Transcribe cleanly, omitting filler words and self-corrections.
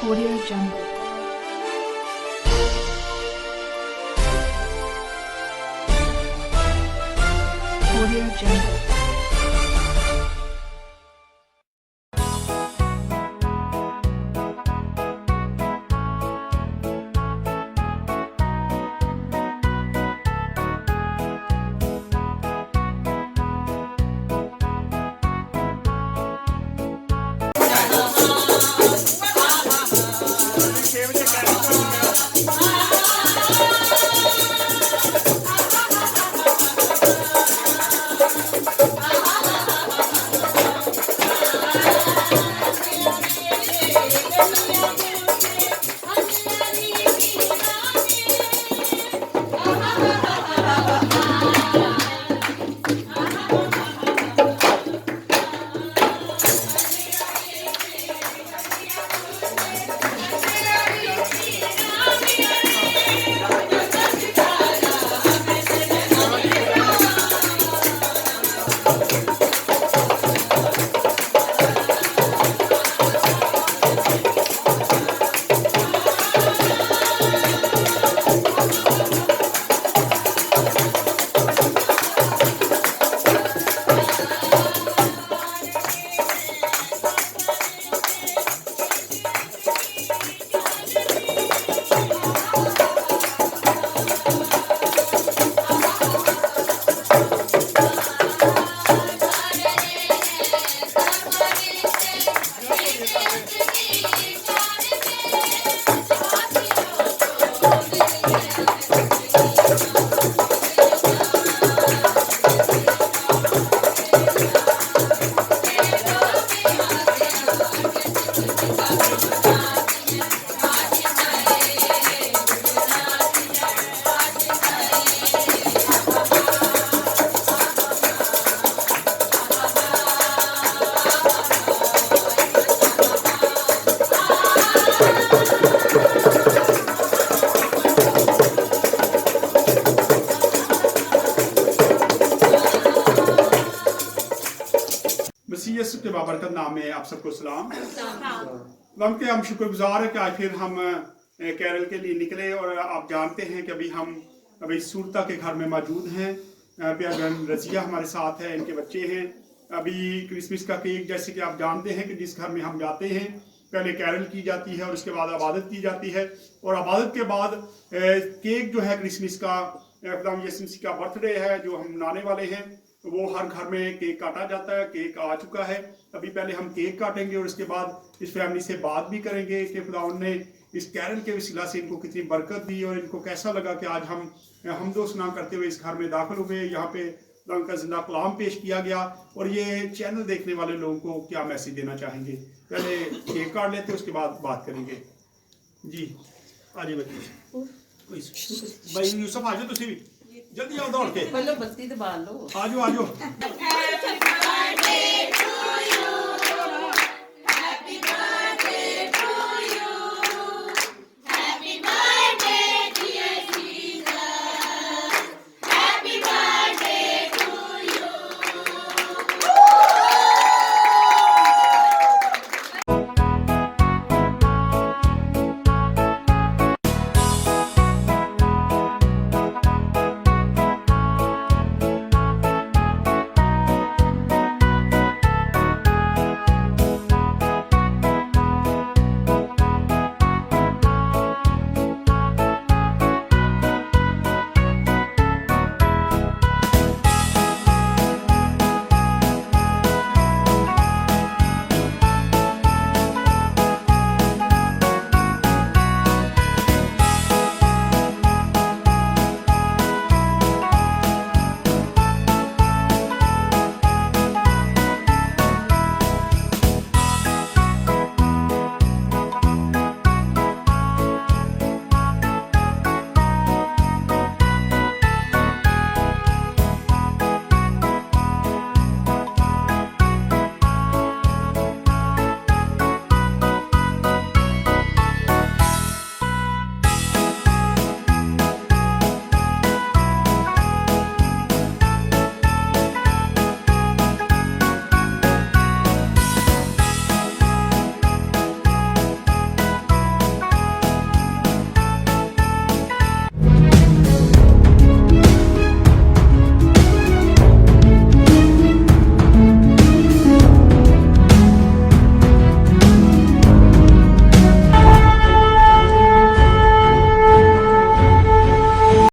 Audio Jungle. Audio Jungle. मसीह यसु के बाबरकत नाम में आप सबको सलाम। हम के हम शुक्रगुजार है कि आज फिर हम कैरल के लिए निकले और आप जानते हैं कि अभी सूरता के घर में मौजूद हैं। प्यार रजिया हमारे साथ है, इनके बच्चे हैं। अभी क्रिसमस का केक जैसे कि आप जानते हैं कि जिस घर में हम जाते हैं पहले कैरल की जाती है और उसके बाद इबादत की जाती है और इबादत के बाद केक जो है क्रिसमस का खुदा यीशु मसीह का बर्थडे है जो हम मनाने वाले हैं, वो हर घर में केक काटा जाता है। केक आ चुका है, अभी पहले हम केक काटेंगे और उसके बाद इस फैमिली से बात भी करेंगे कि खुदा ने इस कैरल के वसीला से इनको कितनी बरकत दी और इनको कैसा लगा कि आज हम दो सुना करते हुए इस घर में दाखिल हुए। यहाँ पे उनका जिंदा कलाम पेश किया गया और ये चैनल देखने वाले लोगों को क्या मैसेज देना चाहेंगे। पहले केक काट लेते उसके बाद बात करेंगे। जी आइए भाई यूसुफ आ जाओ, तुसी भी जल्दी आओ दौड़ के, पहले बत्ती तो बाल लो। आ जाओ।